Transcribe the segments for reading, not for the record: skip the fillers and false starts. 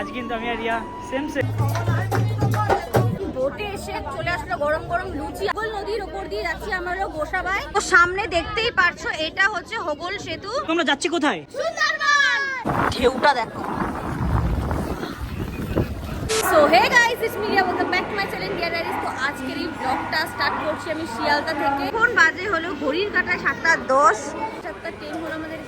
আজ কিন্তু আমি আর রিয়া সেম সেম বোটে এসে চলে আসলো গরম গরম লুচি। হোগল নদীর উপর দিয়ে যাচ্ছি আমরা হলো গোসাবাই। তো সামনে দেখতেই পারছো এটা হচ্ছে হোগল সেতু। তোমরা যাচ্ছি কোথায়? সুন্দরবন। ঢেউটা দেখো। So hey guys, it's me Riya, welcome back to my channel dear diaries. তো আজকের এই ব্লগটা স্টার্ট করছি আমি শিয়ালদা থেকে। এখন বাজে হলো ঘড়ির কাঁটায় 7:10। 7:10 হলো আমাদের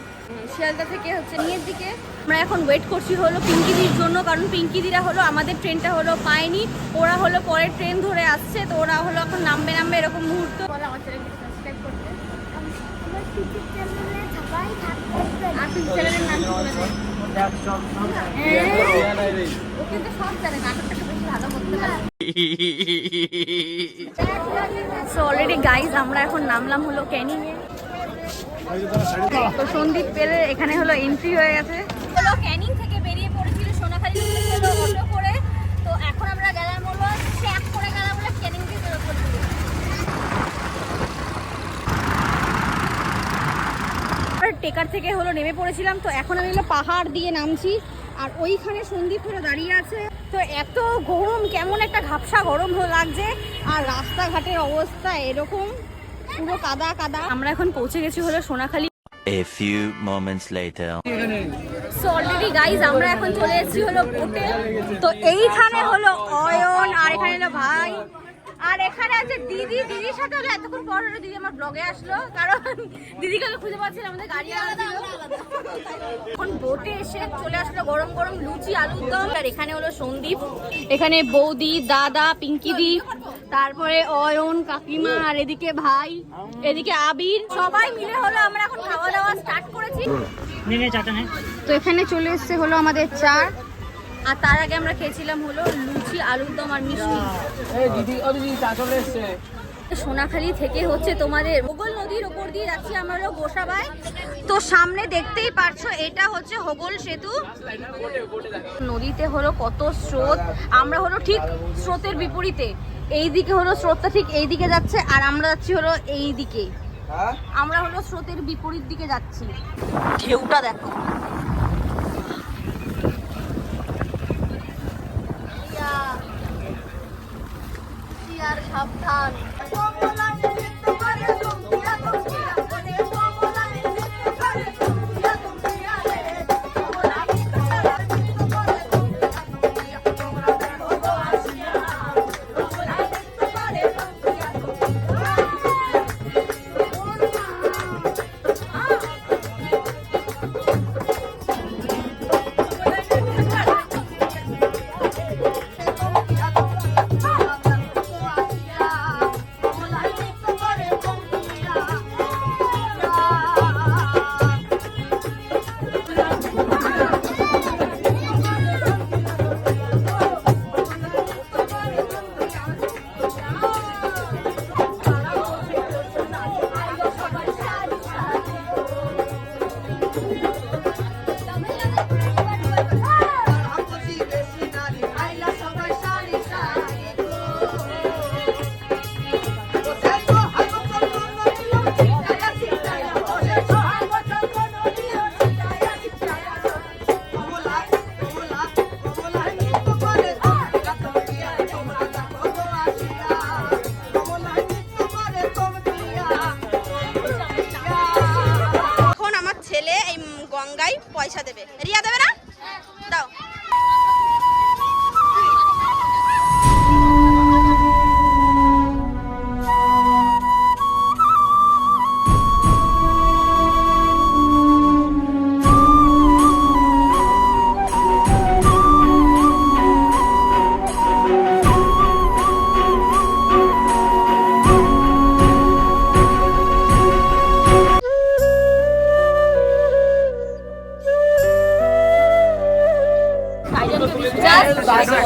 শিয়ালদা থেকে হচ্ছে নিয়ের দিকে। আমরা এখন ওয়েট করছি হলো পিঙ্কিদির জন্য, কারণ পিঙ্কিদিরা হলো আমাদের ট্রেনটা হলো পায়নি, ওরা হলো পরের ট্রেন ধরে আসছে। তো ওরা হলো এখন নামবে এরকম মুহূর্ত। আমার চ্যানেলকে সাবস্ক্রাইব করতে, আমার ইউটিউব চ্যানেলে সবাই থাকবে। আর চ্যানেলের নাম কি বলে দেন? ও কিন্তু সব জানে, নাটকটাকে বেশি ভালো করতে পারে। সো অলরেডি গাইজ আমরা এখন নামলাম হলো ক্যানিং এ। তো সন্দীপ পেলে এখানে হলো এন্ট্রি হয়ে গেছে। হলো ক্যানিং থেকে বেরিয়ে পড়েছিল সোনাখালী হলো অটো করে। তো এখন আমরা গেলাম হলো ট্র্যাক করে গেলাম হলো ক্যানিং থেকে পড়েছিল। টেকার থেকে হলো নেমে পড়েছিলাম। তো এখন আমি হলো পাহাড় দিয়ে নামছি, আর ওইখানে সন্দীপ হলো দাঁড়িয়ে আছে। তো এত গরম, কেমন একটা ঘাপসা গরম লাগছে, আর রাস্তাঘাটের অবস্থা এরকম পুরো কাদা কাদা। আমরা এখন পৌঁছে গেছি হলো Sonakhali. A few moments later. So already guys আমরা এখন চলে এসেছি হলো বোটে। তো এইখানে হলো অয়ন, আর এখানে হলো ভাই, আর এখানে আছে দিদি। দিদির সাথে হলো এতক্ষণ পর হলো দিদি আমার ব্লগে আসলো, কারণ দিদিকে খুঁজে পাচ্ছি না, আমাদের গাড়ি আলাদা ছিল। এখন বোটে এসে চলে আসলো গরম গরম লুচি আলুর দম। আর এখানে হলো সন্দীপ, এখানে বৌদি, দাদা, পিঙ্কিদি, তারপরে অয়ন, কাকিমা, আর এদিকে ভাই, এদিকে আবির, সবাই মিলে হলো আমরা এখন খাওয়া দাওয়া স্টার্ট করেছি। তো এখানে চলে এসছে হলো আমাদের চা, আর তার আগে আমরা খেয়েছিলাম হলো লুচি আলুর দম আর মিষ্টি। সোনাখালী থেকে হচ্ছে তোমাদের হোগল নদীর উপর দিয়ে যাচ্ছি আমরা হলো গোসাবাই। তো সামনে দেখতেই পারছো এটা হচ্ছে হোগল সেতু। নদীতে হলো কত স্রোত, আমরা হলো ঠিক স্রোতের বিপরীতে। এই দিকে হলো স্রোতটা ঠিক এই দিকে যাচ্ছে, আর আমরা যাচ্ছি হলো এই দিকে। আমরা হলো স্রোতের বিপরীত দিকে যাচ্ছি। ঢেউটা দেখো। আর সাবধান। গঙ্গায় পয়সা দেবে, রিয়া দেবে না? দাও।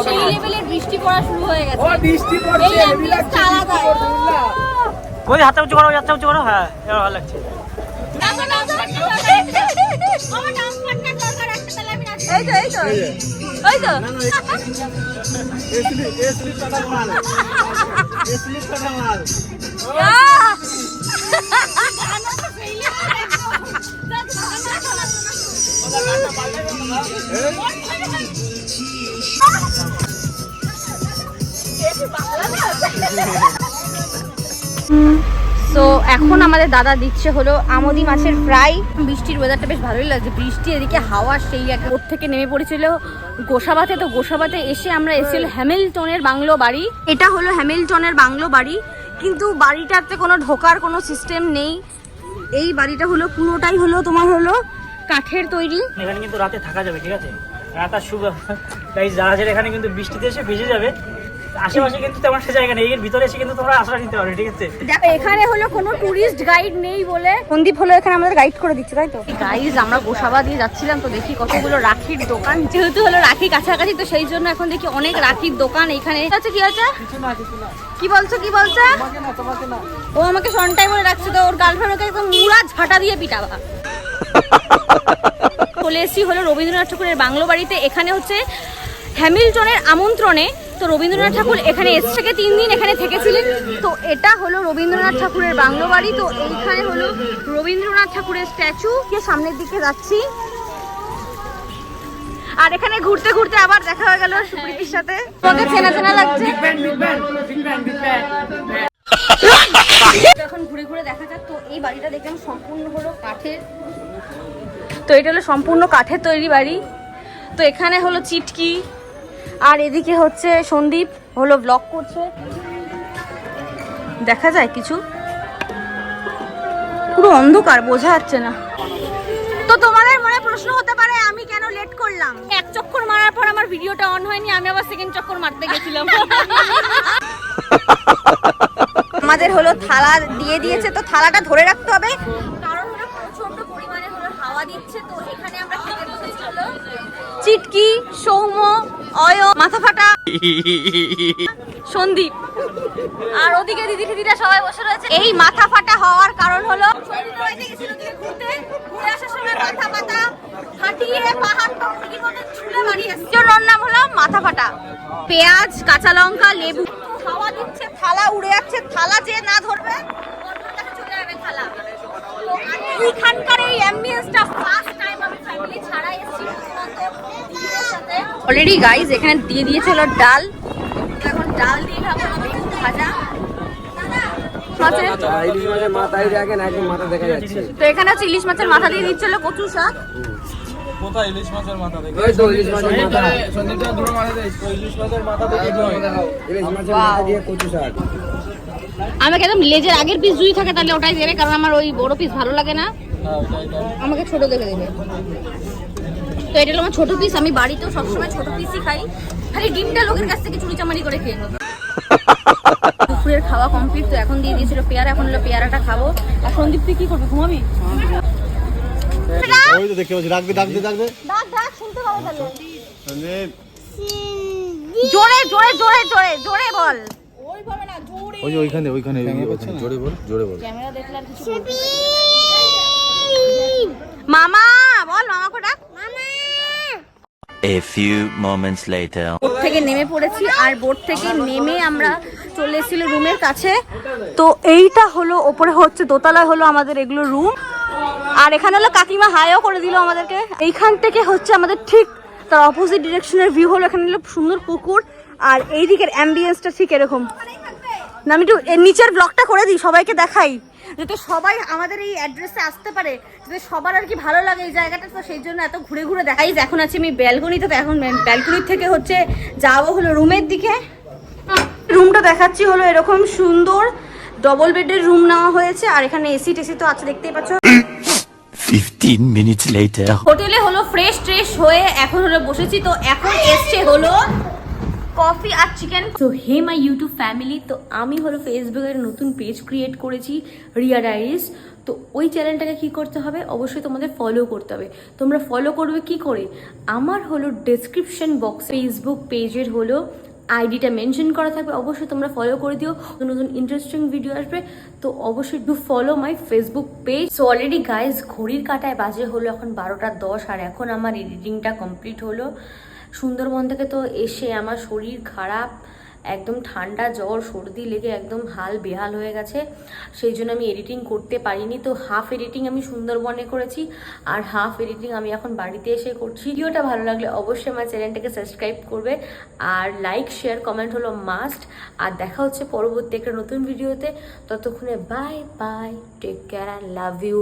সেই লেভেলের বৃষ্টি পড়া শুরু হয়ে গেছে। বৃষ্টি পড়ছে, ওই হাতটা উঁচু করো, হাতটা উঁচু করো। হ্যাঁ, এবার ভালো লাগছে। এই তো এই তো এই তো তো এখন আমাদের দাদা দিচ্ছে হলো আমদি মাছের ফ্রাই। বৃষ্টির ওয়েদারটা বেশ ভালোই লাগছে, বৃষ্টি এদিকে হাওয়া সেই এক ওর থেকে নেমে পড়েছিল গোসাবাতে। তো গোসাবাতে এসে আমরা এসেছিল হ্যামিল্টনের বাংলো বাড়ি। এটা হলো হ্যামিল্টনের বাংলো বাড়ি, কিন্তু বাড়িটাতে কোনো ঢোকার কোনো সিস্টেম নেই। এই বাড়িটা হলো পুরোটাই হলো তোমার হলো কাঠের তৈরি। এখানে কিন্তু রাতে থাকা যাবে, ঠিক আছে? রাত আর শুভ গাইস, যারা যারা এখানে কিন্তু বৃষ্টিতে এসে ভিজে যাবে, আশেপাশে কিন্তু তেমন একটা জায়গা নেই, এর ভিতরে এসে কিন্তু তোমরা আশ্রয় নিতে পারবে, ঠিক আছে? দেখো এখানে হলো কোনো টুরিস্ট গাইড নেই বলে সন্দীপ হলো এখানে আমাদের গাইড করে দিচ্ছে, তাই তো? গাইজ আমরা গোসাবা দিয়ে যাচ্ছিলাম, তো দেখি কতগুলো রাখির দোকান, যেহেতু হলো রাখি কাছাকাছি, তো সেই জন্য এখন দেখি অনেক রাখির দোকান এখানে আছে। কি আছে? কি বলছো কি বলছো? ও আমাকে সন্টাই বলে রাখছে, তো ওর গার্লফ্রেন্ড ওকে একদম মুড়া ঝাঁটা দিয়ে পিটাবা। চলে এসেছি হলো রবীন্দ্রনাথ ঠাকুরের বাংলো বাড়িতে। এখানে হচ্ছে হ্যামিল্টনের আমন্ত্রণে তো রবীন্দ্রনাথ ঠাকুর এখানে এসে থেকে 3 দিন এখানে থেকেছিলেন। তো এটা হলো রবীন্দ্রনাথ ঠাকুরের বাংলো বাড়ি। তো এইখানে হলো রবীন্দ্রনাথ ঠাকুরের স্ট্যাচু, সামনের দিকে যাচ্ছি। আর এখানে ঘুরতে ঘুরতে আবার দেখা হয়ে গেল সুপ্রীতির সাথে। তোমাকে চেনা চেনা লাগছে। এখন ঘুরে ঘুরে দেখা যাক। তো এই বাড়িটা দেখলাম সম্পূর্ণ হলো কাঠের, তো এটা হলো সম্পূর্ণ কাঠের তৈরি বাড়ি। তো এখানে হলো চিটকি, আর এদিকে হচ্ছে সন্দীপ হলো ব্লগ করছে, দেখা যায় কিছু, পুরো অন্ধকার বোঝা যাচ্ছে না। তো তোমাদের মনে প্রশ্ন হতে পারে আমি কেন লেট করলাম। এক চক্কর মারার পর আমার ভিডিওটা অন হয়নি, আমি আবার সেকেন্ড চক্কর মারতে গেছিলাম। আমাদের হলো থালা দিয়ে দিয়েছে, তো থালাটা ধরে রাখতে হবে, কারণ হলো প্রচন্ড পরিমাণে হলো হাওয়া দিচ্ছে। তো এখানে আমরা খেতে বসেছি হলো চিটকি, সৌম, অয়, মাথা ফাটা, সন্দীপ, আর ওদিকে দিদি দিদিরা সবাই বসে রয়েছে। এই মাথা ফাটা হওয়ার কারণ হলো ঘুরে আসার সময় মাথা ফাটা ফাটিয়ে পাহাড় টুকরির মতো ছুলে বাড়িয়েছে, ওর নাম হলো মাথা ফাটা। পেঁয়াজ, কাঁচা লঙ্কা, লেবু, হাওয়া দিচ্ছে, থালা উড়ে যাচ্ছে, থালা যে না ধরবে চলে যাবে থালা। এইখানকার এই অ্যাম্বিয়েন্সটা ফার্স্ট টাইম আমি ফ্যামিলি ছাড়া এসেছি সাথে। অলরেডি গাইস এখানে দিয়ে দিয়েছিল ডাল, এখন ডাল দিয়ে খাবো বেগুন ভাজা। তো এখানে হচ্ছে ইলিশ মাছের মাথা দিয়ে দিচ্ছিল কচু শাক। কোথায় ইলিশ মাছের মাথা দেখে? ওই তো ইলিশ মাছের মাথা। সন্দীপটা দূরে মারা দেয়। ইলিশ মাছের মাথা দেখে ইলিশ মাছের মাথা দিয়ে কচু শাক। আমাকে একদম লেজের আগের পিস যদি থাকে তাহলে ওটাই দেবে, কারণ আমার ওই বড় পিস ভালো লাগে না, আমাকে ছোট দেখে দেবে। তো এটা হলো আমার ছোট পিস, আমি বাড়িতেও সবসময় ছোট পিসই খাই, খালি ডিমটা লোকের কাছ থেকে চুরিচামারি করে খেয়ে নেব। দুপুরের খাওয়া কমপ্লিট, তো এখন দিয়ে দিয়েছিল পেয়ারা, এখন হলো পেয়ারাটা খাবো। আর সন্দীপ তুই কি করবি, ঘুমাবি? ওই তো দেখতে পাচ্ছি, ডাকবে ডাকবে ডাকবে। ডাক ডাক শুনতে পাবো তাহলে। জোরে জোরে জোরে জোরে জোরে বল। ওইভাবে না, জোরে। ওই ওইখানে ওইখানে জোরে বল, জোরে বল। ক্যামেরা দেখলে আর কিছু বলবো না। মামা বল, মামাকে ডাক, মামা। A few moments later. Boat থেকে নেমে পড়েছি, আর বোট থেকে নেমে আমরা চলে এসেছিল রুমের কাছে। তো এইটা হলো ওপরে হচ্ছে দোতলায় হলো আমাদের এগুলো রুম, আর এখানে হলো কাকিমা হাইও করে দিল আমাদেরকে। এইখান থেকে হচ্ছে আমাদের ঠিক তার অপোজিট ডিরেকশনের ভিউ হলো, এখানে হলো সুন্দর পুকুর, আর এই দিকের অ্যাম্বিয়েন্সটা ঠিক এরকম। না আমি একটু নিচের ব্লগটা করে দিই, সবাইকে দেখাই, যাতে সবাই আমাদের এই অ্যাড্রেসে আসতে পারে, যাতে সবার আর কি ভালো লাগে এই জায়গাটা। তো সেই জন্য এত ঘুরে ঘুরে দেখাই। এখন আছি আমি ব্যালকনিতে, তো এখন ব্যালকনির থেকে হচ্ছে যাবো হলো রুমের দিকে। রুমটা দেখাচ্ছি হলো এরকম সুন্দর ডবল বেডের রুম নেওয়া হয়েছে, আর এখানে এসি টেসি তো আছে দেখতেই পাচ্ছ। 15 minutes later. হোটেলে হলো ফ্রেশ ট্রেশ হয়ে এখন হলো বসেছি, তো এখন এসছে হলো কফি আর চিকেন। তো হে মাই ইউটিউব ফ্যামিলি, তো আমি হলো ফেসবুকের নতুন পেজ ক্রিয়েট করেছি, রিয়া ডায়েরিজ। তো ওই চ্যানেলটাকে কি করতে হবে, অবশ্যই তোমাদের ফলো করতে হবে। তোমরা ফলো করবে কি করে, আমার হলো ডেসক্রিপশন বক্স ফেসবুক পেজের হলো আইডিটা মেনশন করা থাকবে, অবশ্যই তোমরা ফলো করে দিও, নতুন ইন্টারেস্টিং ভিডিও আসবে। তো অবশ্যই do follow my Facebook page. So already guys ঘড়ির কাঁটায় বাজে হলো এখন 12:10, আর এখন আমার এডিটিংটা কমপ্লিট হলো। সুন্দরবন থেকে তো এসে আমার শরীর খারাপ, একদম ঠান্ডা জ্বর সর্দি লেগে একদম হাল বেহাল হয়ে গেছে, সেই জন্য আমি এডিটিং করতে পারিনি। তো হাফ এডিটিং আমি সুন্দরবনে করেছি আর হাফ এডিটিং আমি এখন বাড়িতে এসে করছি। ভিডিওটা ভালো লাগলে অবশ্যই আমার চ্যানেলটাকে সাবস্ক্রাইব করবে আর লাইক শেয়ার কমেন্ট হলো মাস্ট। আর দেখা হচ্ছে পরবর্তী একটা নতুন ভিডিওতে, ততক্ষণে bye bye, take care, love you.